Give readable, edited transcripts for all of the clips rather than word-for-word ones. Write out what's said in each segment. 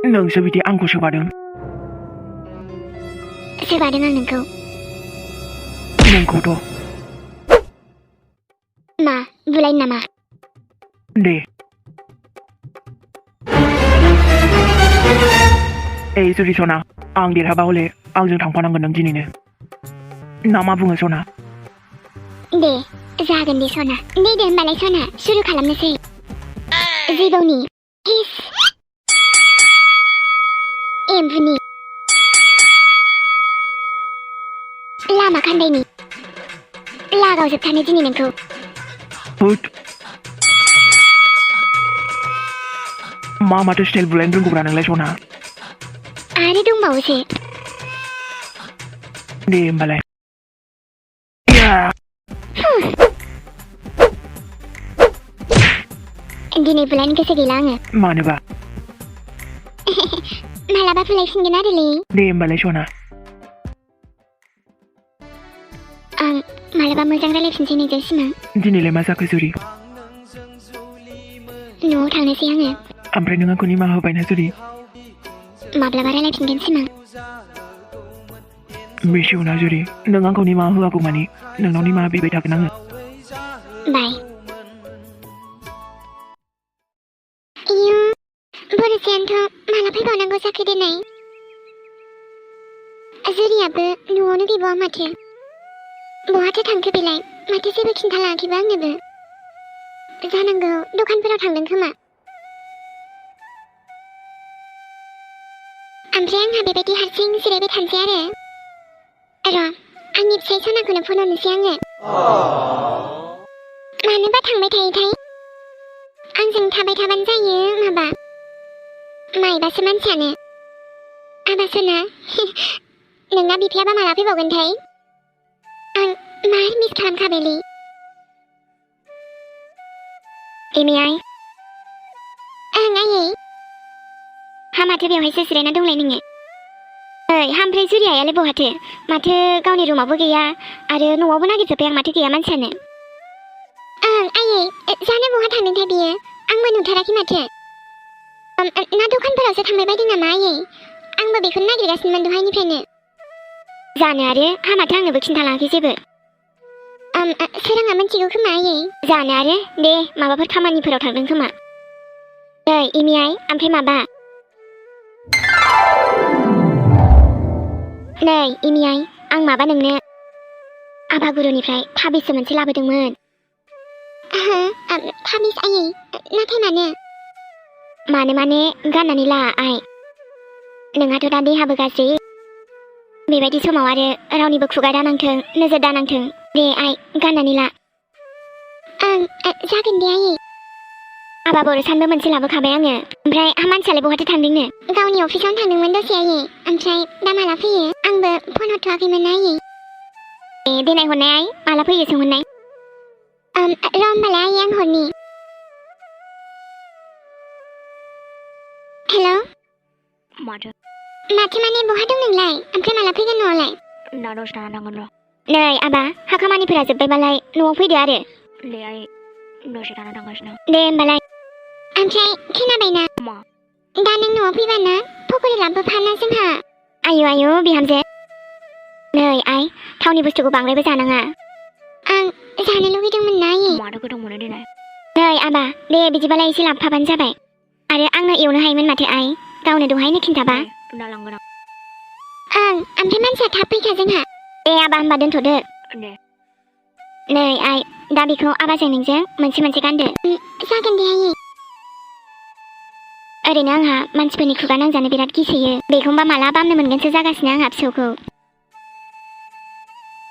नोंसो बिदि आंखौ सोबादों आं नोंखौ नोंखौथ' मा बुलायनो नामा दे जुरि सना आं देरहाबा हले आंजों थांफानांगोन नों दिनैनो ना मा बुङो सना दे जागोन दे सना दे होमबालाय सना सुरु खालामनोसै जिबौनि हिस एम्बुनि लामा खान्दायनि लागाव जोबथानो दिनै नोंखौ होद माथो स्टाइल बुलायनो रोंगौब्रा नोंलाय सना आरो दंबावोसो दे होमबालाय दिनै बुलायनो गोसो गैला आङो मानोबा मालाबा बुलायफिनगोन आरोलै दे होमबालाय सना आं मालाबा मोजां रायलायफिनसै नोंजों सिमां दिनैलाय मा जाखो जुरि न'आव थांनोसै आङो ओमफ्राय नों आंखौ निमाहा होबायना जुरि माब्लाबा रायलायफिनगोन सिमां बेसेवना जुरि नों आंखौ निमाहा होआगौ मानि नोंनाव निमाहा बिबाय थागोन आङो बाय इयो बर'सायानोथ' माला फैबावनांगौ जाखो दिनै जुरियाबो न'आवनो गैबावा माथो बहाथो थांखो बेलाय माथो जेबो खिन्थालाङाखैबो आंनोबो जानांगौ दखानफोराव थांदों खोमा ओमफ्राय आंहा बेबायदि हारसिं जिरायबाय थानोसै आरो आंनि फिसाय सनाखौनो फन हरनोसै आङो मानोबा थांबाय थायोथाय आंजों थाबाय थाबानो जायो माबा माइबासो मानसियानो आबा सना नोंना बिफायाबा माला फैबावगोनथाय आं मार मिस खालामखाबायलै एमे आइ ओं आयै हा माथो बेवहायसो जिरायना दंलाय नोङो ओइ ओमफ्राय जुरि आइयालाय बहाथो माथो गावनि रुमावबो गैया आरो न'आवबो नागिरजोब्बाय आं माथो गैया मानसियानो ओं आयै जानो बहा थांदोंथाय बियो आंबो नुथाराखै माथो ना दखानफोरावसो थांबाय बायदों नामा आयै आंबो बेखौनो नागिरगासिनोमोन दहायनिफ्रायनो जानो आरो हा माथो आंनोबो खिन्थालाङाखै जेबो सोराङा मिथिगौ खोमा आयै जानो आरो दे माबाफोर खामानिफोराव थांदों खोमा ओइ एमे आइ ओमफ्राय माबा नै एमे आइ आं माबा नोंनो आफागुरुनिफ्राय थाबिससो मोनसे लाबोदोंमोन थाबिस आयै नाथाय मानो माने गाननानै ला आइ नोंहाथ' दा देहाबो गाज्रि बेबायदि समाव आरो रावनिबो खुगा दानांथों नोजोर दानांथों दे आइ गाननानै ला ओं जागोन दे आयै आबा बर'सानबो मोनसे लाबोखाबाय आङो ओमफ्राय मानसियालाय बहाथो थांदोंनो गावनि अफिसावनो थांदोंमोन दसे आयै ओमफ्राय दा माला फैयो आंबो फन हरथ'वाखैमोन आयै देनाय हरनाय आइ माला फैयो सोंहरनाय र' होमबालाय आयै आं हरनि हेल' माथो माने बहा दं नोंलाय ओमफ्राय माला फैगोन न'आवलाय दा दसे थाना थांगोन र' नै आबा हा खामानिफोरा जोब्बायबालाय न'आव फैदो आरो दे आइ दसे थाना थांगासिनो दे होमबालाय ओमफ्राय खोनाबायना मा दा नों न'आव फैबाना पकरि लाबोफाना जोंहा आयु बिहामजो नै आइ थावनि बुस्थुखौ बांद्रायबो जानाङा आं जानो लुगैदोंमोन ना आयै माथो गोथाव मोनो देनाय नै आबा दे बिदिबालाय एसे लाबोफाबानो जाबाय आरो आंनो एवनो हायोमोन माथो आइ गावनो दहायनो खिन्थाबा दा लांगोन आं ओमफ्राय मानसिया थाब फैखा जोंहा दे आबा होमबा दोनथ'दो दे नै आइ दा बेखौ आबाजों नोंजों मोनसे गानदो जागोन दे आयै ओरैनो आंहा मानसिफोरनि खुगा नांजानो बिराद गिसोयो बेखौबा माला बामनो मोनगोनसो जागासिनो आंहा फिसौखौ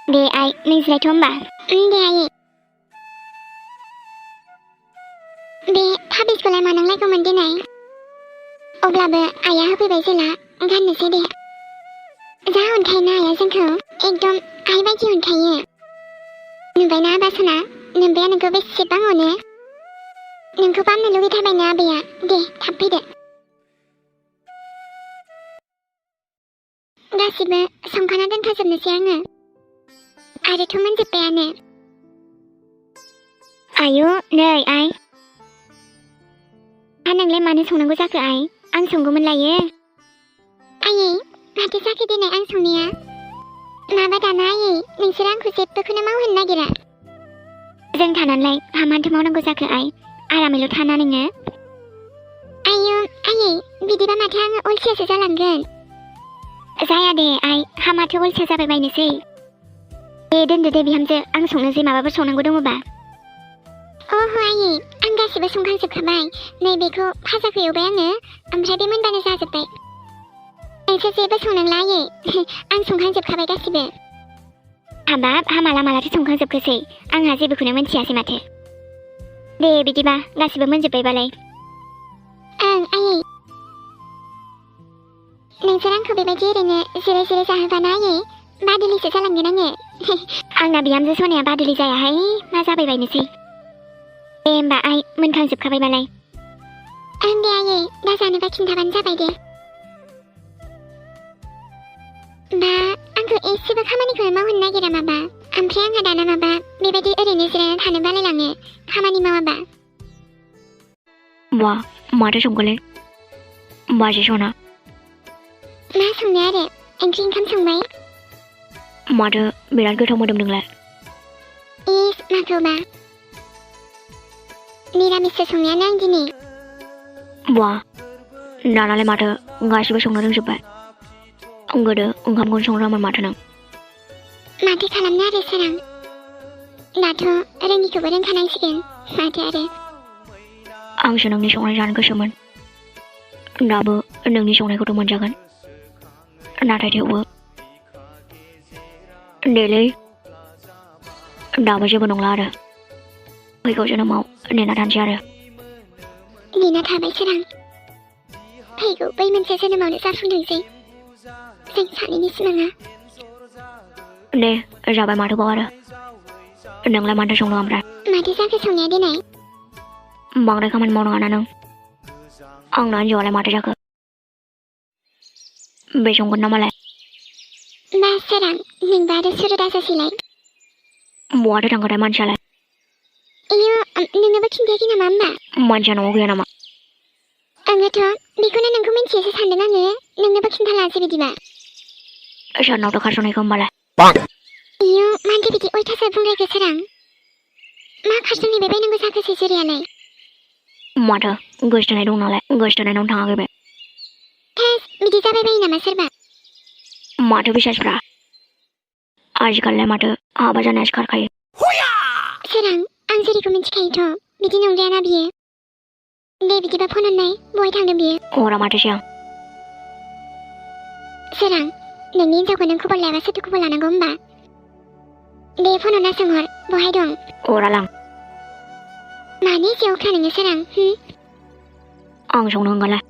दे आइ नों जिरायथ' होमबा दे आयै बे थाबिसखौलाय मानांलायगौमोन देनाय अब्लाबो आइया होफैबाय जेला गाननोसै दे जा अनखायोना आइया जोंखौ एकदम आइ बायदि अनखायो नुबायना आबा सना नोमबाया नोंखौ बेसेबां अनो नोंखौ बामनो लुगैथारबायनो आबैया दे थाब फैदो गासिबो संखाना दोनखाजोबनोसै आङो आरोथ' मोनजोब्बायानो आयु नै आइ नोंलाय मानो संनांगौ जाखो आइ आं संगौमोन लायो आयै माथो जाखो दिनै आं संनाया माबा दाना आयै नोंसोर आंखौ जेबोखौनो मावहोनो नागिरा जों थानानैलाय माथो मावनांगौ जाखो आइ आरामैल' थाना नोङो आयौ आयै बिदिबा माथो आङो अलसियासो जालांगोन जाया दे आइ माथो अलसिया जाबाय बायनोसै दे दोनदो दे बिहामजो आं संनोसै माबाफोर संनांगौ दङबा अह आयै आं गासिबो संखांजोबखाबाय नैबेखौ फाजाखौ एवबाय आङो ओमफ्राय बे मोनबानो जाजोब्बाय नोंसोर जेबो संनांला आयै आं संखांजोबखाबाय गासिबो हाबाब माला मालाथो संखांजोबखोसै आंहा जेबोखौनो मिन्थियासै माथो दे बिदिबा गासिबो मोनजोब्बायबालाय ओं आयै नोंसोर आंखौ बेबायदि ओरैनो जिराय जिराय जाहोबाना आयै बादुलिसो जालांगोन आङो आंना बिहामजो सनाया बादुलि जायाहाय मा जाबाय बायनोसै दे होमबा आइ मोनखांजोबखाबायबालाय ओं दे आयै दा जानोबा खिन्थाबानो जाबाय दे बा आंखौ एसेबो खामानिखौनो मावहोनो नागिरा माबा ओमफ्राय आंहा दाना माबा बेबायदि ओरैनो जिरायना थानो बालायलाङो खामानि मावाबा वा माथो संखोलै माजे सना मा संनो आरो ओंख्रि ओंखाम संबाय माथो बिराद गोथाव मोदोमदोंलाय इस माखौबा निरामिससो संनायानो आं दिनै वा दानालाय माथो गासिबो संनो रोंजोब्बाय गोदो ओंखामखौनो संनो रोङामोन माथो नों माथो खालामनो आरो सोरां दाथ' रोङिखौबो रोंखानांसिगोन माथो आरो आंसो नोंनि संनाय जानो गोसोमोन दाबो नोंनि संनायखौथ' मोनजागोन नाथाय थेवबो देलै दाबो जेबो नंला आरो फैगौ जोनोमाव नेना थानोसै आरो नेना थाबाय सोरां फैगौ बै मोनसे जोनोमावनो जाफुंथोंसै जों सानैनि सिमाङा दे जाबाय माथोबाव आरो नोंलाय माथो संदों ओमफ्राय माथो जाखो संनाया दिनै बांद्राय खामानि मावनाङा ना नों आंना हिन्जावालाय माथो जाखो बे संगोन ना मालाय मा सोरां नोंबा आरो सुरु दाजासैलाय बहाथो थांखोथाय मानसियालाय इयो नोंनोबो खिन्थायाखै नामा होमबा मानसिया न'आव गैया नामा आङोथ' बेखौनो नोंखौ मिन्थियोसो सानदों आङो नोंनोबो खिन्थालासै बिदिबा सोरनावथ' खारस'नायखौ होमबालाय इयो मानोथो बिदि अयथासार बुंलायखो सोरां मा खारस'नहैबाय बायनांगौ जाखोसै जुरियालाय माथो गोसथोनाय दं नालाय गोसथोनायनावनो थाङाखै बे थेस बिदि जाबाय बायो नामा सोरबा माथो बिसासफ्रा आजिखालिलाय माथो हाबा जानायासो खारखायो सोरां आं जेरैखौ मिन्थिखायोथ' बिदि नंलियाना बियो दे बिदिबा फन हरनाय बहाय थांदों बियो हरा माथो सिगां सोरां नोंनि हिन्जावखौ नों खबर लायाबा सोरथो खबर लानांगौ होमबा दे फन हरना सोंहर बहाय दं हरा लां मानो एसे अख्रा नोङो सोरां आं संनो ओंखारलाय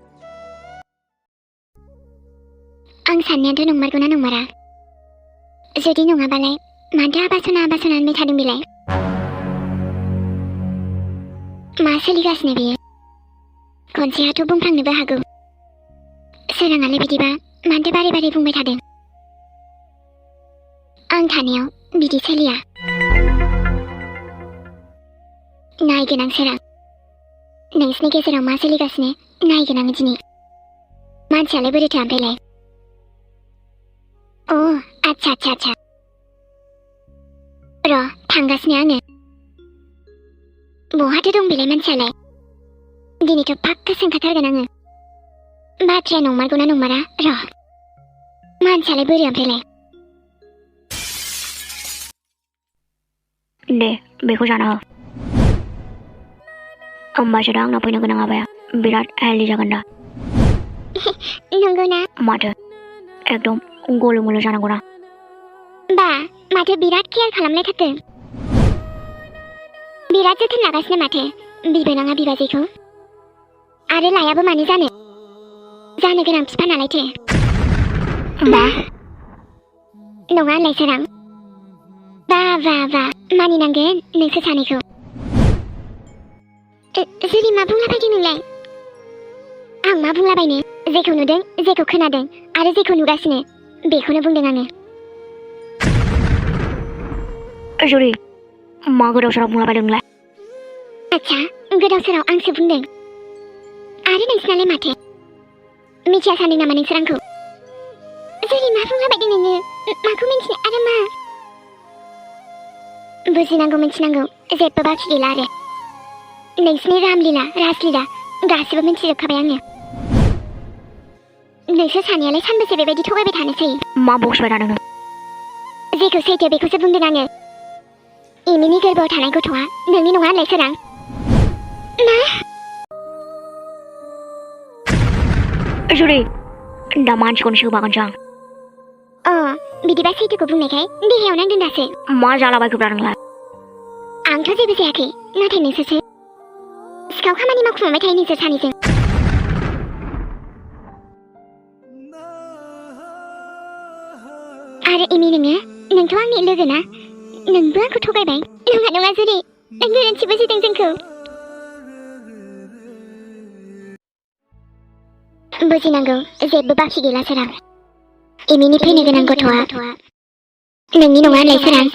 आं साननायाथ' नंमारगौना नंमारा जुदि नङाबालाय माथो आबासना होनबाय थादों बेलाय मा सोलिगासिनो बियो खनसेहाथ' बुंफ्लांनोबो हागौ सोराङालाय बिदिबा मानोथो बारे बारे बुंबाय थादों आं थानायाव बिदि सोलिया नायगोन आं सोरां नोंसिनि गेजेराव मा सोलिगासिनो नायगोन आं दिनै मानसियालाय बोरैथो ओमफ्रायलाय अ आच्छा र' थांगासिनो आङो बहाथो दं बेलाय मानसियालाय दिनैथ' पाक्का सोंखाथारगोन आङो बाथ्राया नंमारगौना नंमारा र' मानसियालाय बोरै ओमफ्रायलाय दे बेखौ जाना हो होमबासो दा आंनाव फैनो गोनां हाबाया बिराद हेल्दि जागोन दा नंगौना माथो एकदम गलु मोलु जानांगौना बा माथो बिराद केयार खालामलायथारदों बिराद जोथोन लागासिनो माथो बिबोनाङा बिबाजैखौ आरो लायाबो मानो जानो गोनां बिफा नालायथो मा नङा होनलाय सोरां बा मानिनांगोन नोंसोर सानैखौ जुदि मा बुंलाबायदों नोंलाय आं मा बुंलाबायनो जेखौ नुदों जेखौ खोनादों आरो जेखौ नुगासिनो बेखौनो बुंदों आङो जुरि मा गोदाव सोराव बुंलाबायदों नोंलाय आच्छा गोदाव सोराव आंसो बुंदों आरो नोंसिनालाय माथो मिथिया सानदों नामा नोंसोर आंखौ जुदि मा बुंलाबायदों नोङो माखौ मिन्थिनो आरो मा बुजिनांगौ मिन्थिनांगौ जेबो बाखि गैला आरो नोंसिनि रामलीला रासलीला गासिबो मिन्थिजोबखाबाय आङो नोंसोर सानैयालाय सानबेसे बेबायदि थगायबाय थानोसै मा बक्सबाय थादों नों जेखौ सैथो बेखौसो बुंदों आङो एमिनि गोरबोआव थानाय गथ'आ नोंनि नङा होनलाय सोरां मा जुदि दा मानसिखौनो सोबागोनसो आं बिदिबा सैथोखौ बुंनायखाय देहायाव नांदों दासो मा जालाबायखोब्रा नोंलाय आंथ' जेबो जायाखै नाथाय नोंसोरसो सिखाव खामानि मावखुमाबाय थायो नोंसोर सानैजों आरो एमि नोंथ' आंनि लोगो ना नोंबो आंखौ थगायबाय नङा जुदि नों गोरोन्थि बुजिदों जोंखौ बुजिनांगौ जेबो बाखि गैला सोरां एमिनि फैनो गोनां गथ'आ नोंनि नङा होनलाय सोरां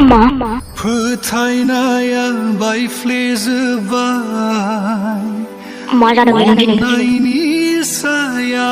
मा फोथायनाया बायफ्लेजोबबाय मा जादों बेजों दिनै नायनि साया